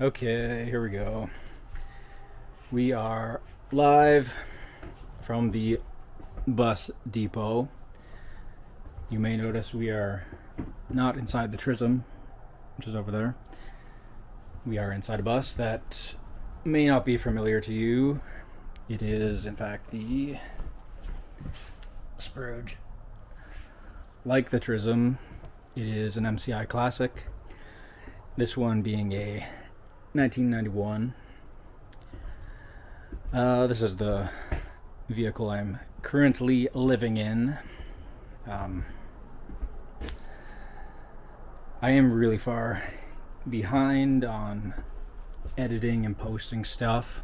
Okay, here we go. We are live from the bus depot. You may notice we are not inside the TRISM, which is over there. We are inside a bus that may not be familiar to you. It is, in fact, the Spurge. Like the TRISM, it is an MCI Classic. This one being a 1991. This is the vehicle I'm currently living in. I am really far behind on editing and posting stuff.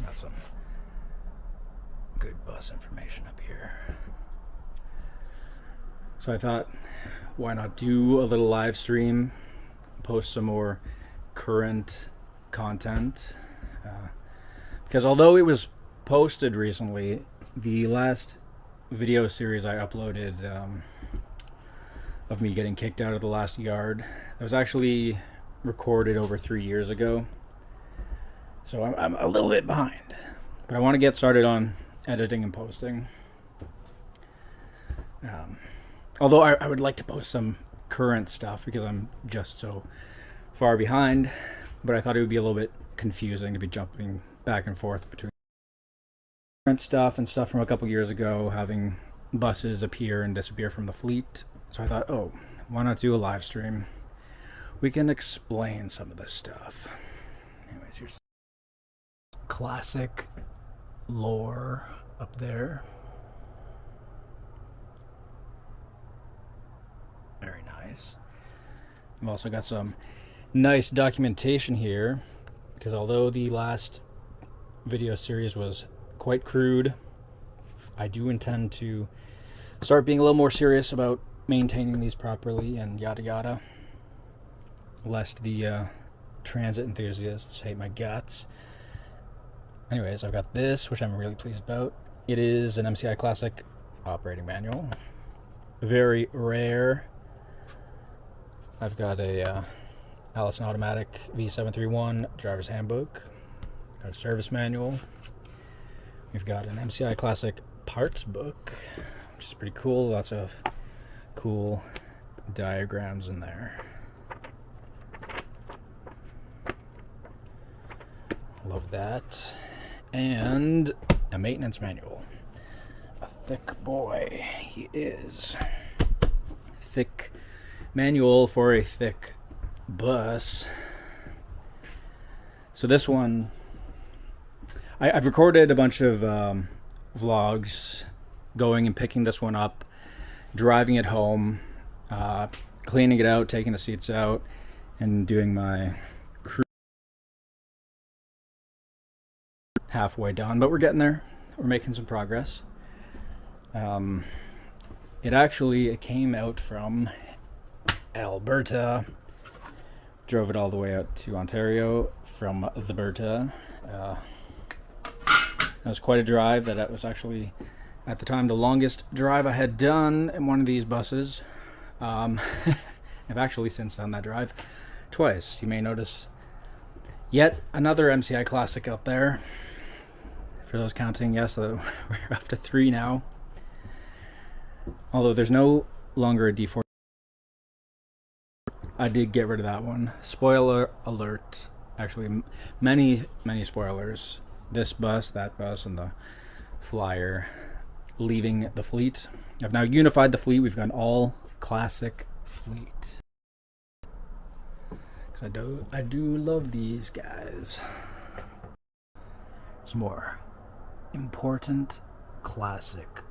Got some good bus information up here. So I thought, why not do a little live stream, post some more current content, because although it was posted recently, the last video series I uploaded of me getting kicked out of the last yard, it was actually recorded over 3 years ago, so I'm a little bit behind, but I want to get started on editing and posting. Although I would like to post some current stuff because I'm just so far behind, but I thought it would be a little bit confusing to be jumping back and forth between current stuff and stuff from a couple years ago, having buses appear and disappear from the fleet. So I thought, oh, why not do a live stream? We can explain some of this stuff. Anyways, here's classic lore up there. Very nice. I've also got some nice documentation here, because although the last video series was quite crude, I do intend to start being a little more serious about maintaining these properly and yada yada, lest the transit enthusiasts hate my guts. Anyways, I've got this, which I'm really pleased about. It is an MCI Classic operating manual. Very rare. I've got a Allison Automatic V731 driver's handbook, got a service manual. We've got an MCI Classic parts book, which is pretty cool. Lots of cool diagrams in there. Love that. And a maintenance manual. A thick boy he is. Thick manual for a thick bus. So this one, I've recorded a bunch of vlogs going and picking this one up, driving it home, cleaning it out, taking the seats out, and doing my crew. Halfway done, but we're getting there. We're making some progress. It came out from Alberta. Drove it all the way out to Ontario from Alberta. That was quite a drive. That was actually, at the time, the longest drive I had done in one of these buses. I've actually since done that drive twice. You may notice yet another MCI Classic out there. For those counting, yes, we're up to 3 now. Although there's no longer a D4. I did get rid of that one. Spoiler alert. Actually, many spoilers. This bus, that bus, and the Flyer leaving the fleet. I've now unified the fleet. We've got an all classic fleet. Because I do love these guys. Some more important classic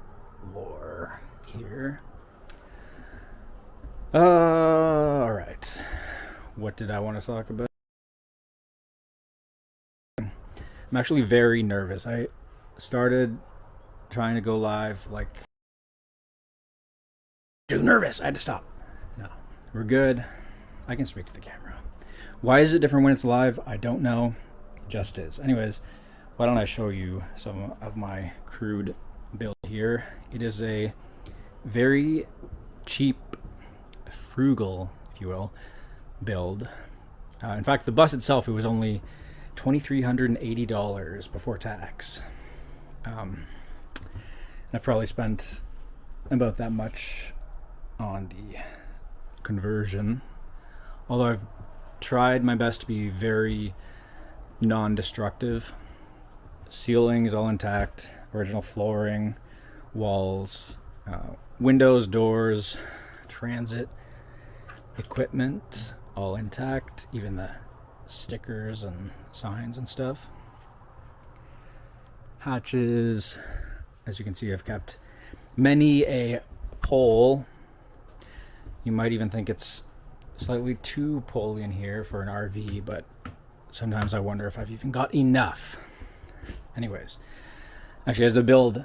lore here. Alright. What did I want to talk about? I'm actually very nervous. I started trying to go live like too nervous. I had to stop. No, we're good. I can speak to the camera. Why is it different when it's live? I don't know. It just is. Anyways, why don't I show you some of my crude build here. It is a very cheap, frugal, if you will, build In fact, the bus itself, it was only $2,380 before tax. I've probably spent about that much on the conversion, although I've tried my best to be very non-destructive. Ceiling is all intact, original flooring, walls, windows, doors, transit equipment, all intact, even the stickers and signs and stuff. Hatches, as you can see, I've kept many a pole. You might even think it's slightly too poley in here for an RV, but sometimes I wonder if I've even got enough. Anyways, actually, as the build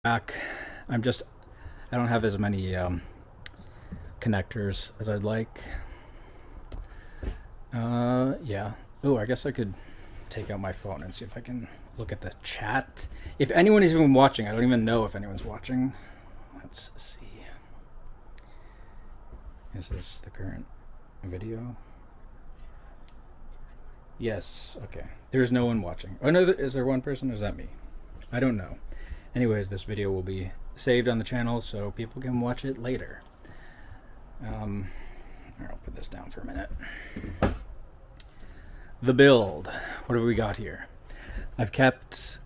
back, I don't have as many connectors as I'd like. Yeah. Oh, I guess I could take out my phone and see if I can look at the chat. If anyone is even watching, I don't even know if anyone's watching. Let's see. Is this the current video? Yes. Okay. There's no one watching. Oh no, is there one person or is that me? I don't know. Anyways, this video will be saved on the channel so people can watch it later. I'll put this down for a minute. The build. What have we got here? I've kept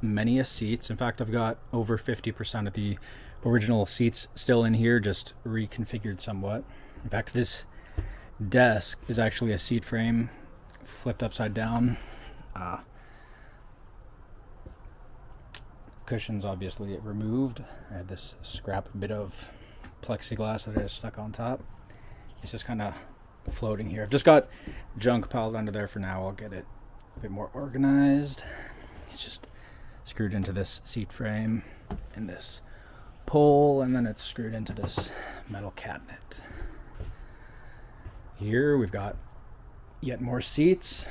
many seats. In fact, I've got over 50% of the original seats still in here, just reconfigured somewhat. In fact, this desk is actually a seat frame flipped upside down. Cushions obviously removed. I had this scrap bit of plexiglass that I just stuck on top. It's just kind of floating here. I've just got junk piled under there for now. I'll get it a bit more organized. It's just screwed into this seat frame and this pole, and then it's screwed into this metal cabinet. Here we've got yet more seats,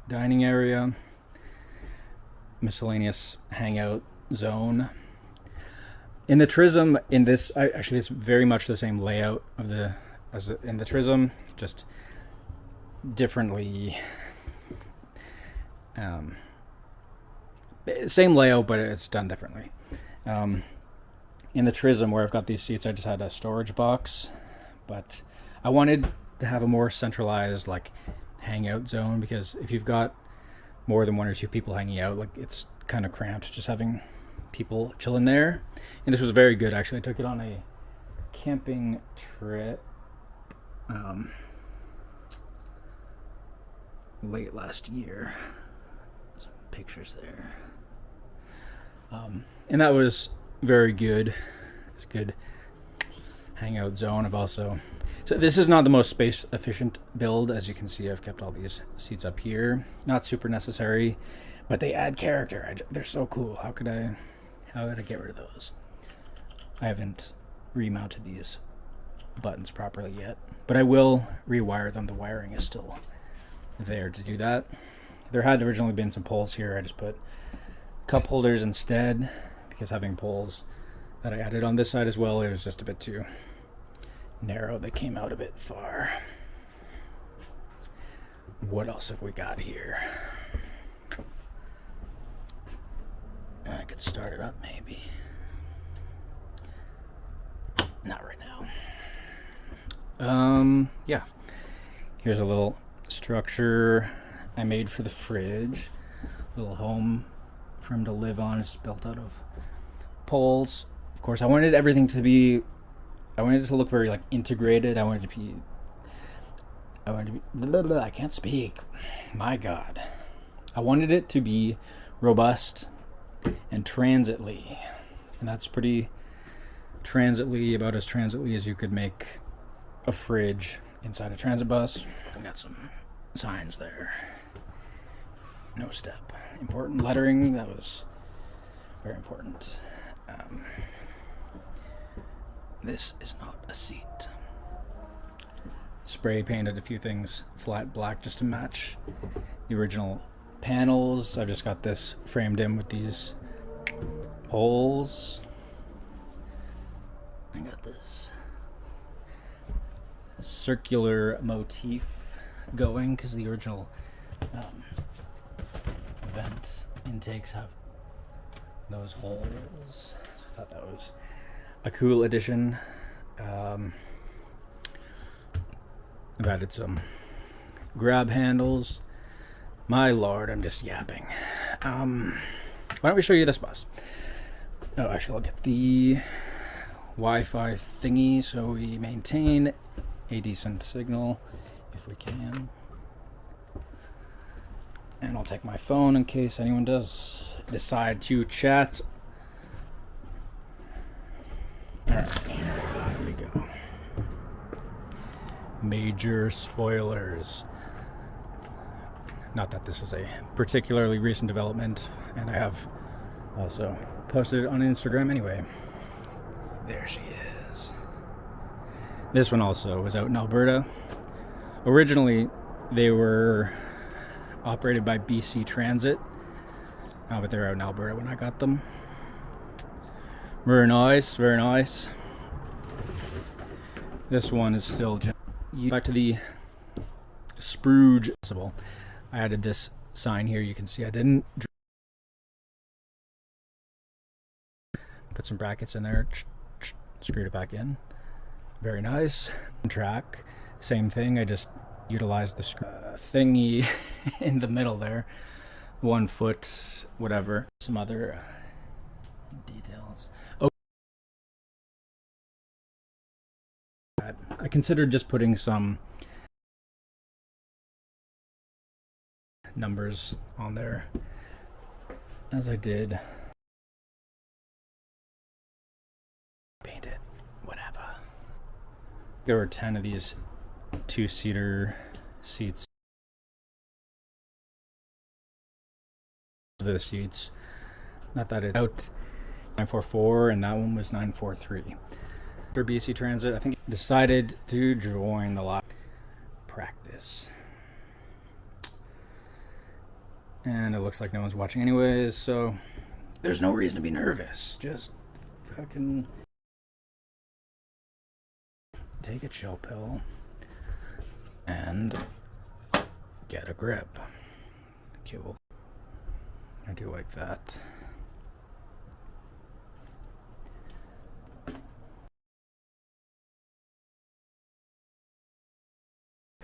dining area, miscellaneous hangout zone. In the TRISM, in this, actually it's very much the same layout of in the TRISM, just differently, same layout, but it's done differently. In the TRISM, where I've got these seats, I just had a storage box, but I wanted to have a more centralized like hangout zone, because if you've got more than one or two people hanging out, like it's kind of cramped just having people chilling there. And this was very good, actually. I took it on a camping trip late last year. Some pictures there. And that was very good. It's a good hangout zone. So this is not the most space efficient build. As you can see, I've kept all these seats up here. Not super necessary, but they add character. They're so cool. How could I get rid of those? I haven't remounted these buttons properly yet, but I will rewire them. The wiring is still there to do that. There had originally been some poles here. I just put cup holders instead, because having poles that I added on this side as well, it was just a bit too narrow. They came out a bit far. What else have we got here? I could start it up maybe. Not right now. Yeah. Here's a little structure I made for the fridge. Little home for him to live on. It's built out of poles. Of course, I wanted everything to be, I wanted it to look very like integrated. I wanted to be, blah, blah, blah, I can't speak. My God. I wanted it to be robust and transitly. And that's pretty transitly, about as transitly as you could make a fridge inside a transit bus. I got some signs there. No step. Important lettering. That was very important. This is not a seat. Spray painted a few things flat black just to match the original panels. I've just got this framed in with these poles. I got this circular motif going because the original vent intakes have those holes. I thought that was a cool addition. I've added some grab handles. My lord, I'm just yapping. Why don't we show you this bus? Oh, actually, I'll get the Wi-Fi thingy so we maintain a decent signal if we can. And I'll take my phone in case anyone does decide to chat. Alright, here we go. Major spoilers. Not that this is a particularly recent development, and I have also posted it on Instagram anyway. There she is. This one also was out in Alberta. Originally, they were operated by BC Transit, but they're out in Alberta when I got them. Very nice, very nice. This one is still just back to the spruge. I added this sign here. You can see I didn't put some brackets in there, screwed it back in. Very nice. Track, same thing. I just utilized the thingy in the middle there. 1 foot, whatever. Some other details. Oh, I considered just putting some numbers on there, as I did. Paint it, whatever. There were 10 of these 2-seater seats. The seats, not that it's out 944, and that one was 943. For BC Transit, I think decided to join the lot practice. And it looks like no one's watching anyways, so there's no reason to be nervous. Just fucking take a chill pill and get a grip. Cool. I do like that.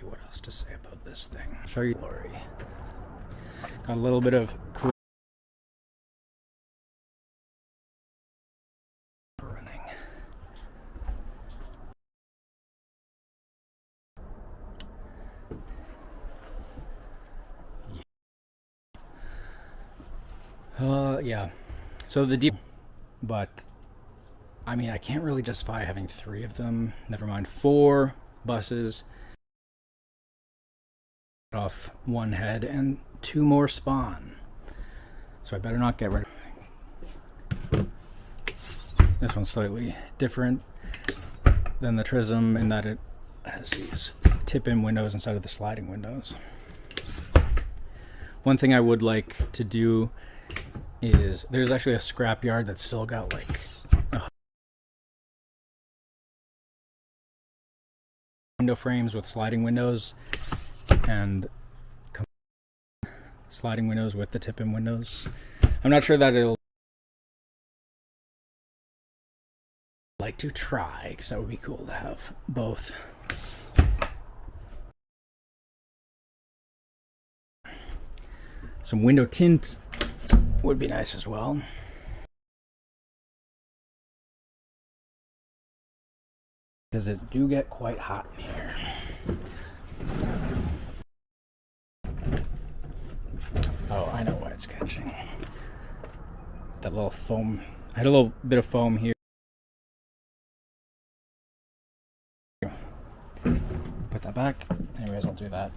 What else to say about this thing? I'll show you glory. Got a little bit of cool running. Yeah. So the deep, but I mean, I can't really justify having 3 of them. Never mind 4 buses. Off 1 head and 2 more spawn. So I better not get rid of. This one's slightly different than the TRISM in that it has these tip-in windows instead of the sliding windows. One thing I would like to do is there's actually a scrapyard that's still got like window frames with sliding windows and sliding windows with the tip-in windows. I'm not sure that it'll like to try, because that would be cool to have both. Some window tint would be nice as well. Because it do get quite hot in here. Oh, I know why it's catching. That little foam. I had a little bit of foam here. Put that back. Anyways, I'll do that.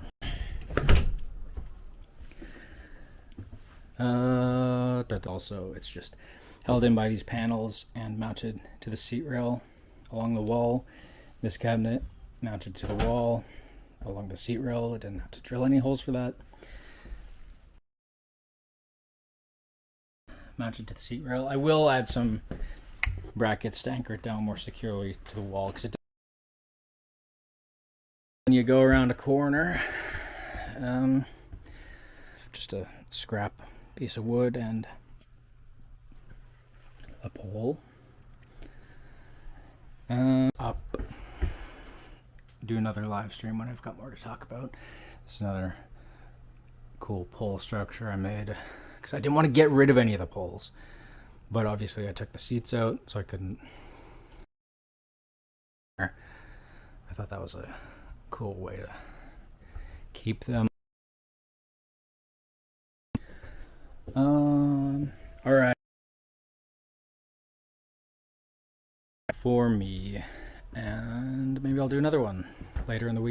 Also, it's just held in by these panels and mounted to the seat rail along the wall. This cabinet mounted to the wall along the seat rail. I didn't have to drill any holes for that. Mounted to the seat rail. I will add some brackets to anchor it down more securely to the wall. Because when you go around a corner, just a scrap piece of wood and a pole. Up. Do another live stream when I've got more to talk about. This is another cool pole structure I made because I didn't want to get rid of any of the poles, but obviously I took the seats out so I couldn't. I thought that was a cool way to keep them. All right, for me, and maybe I'll do another one later in the week.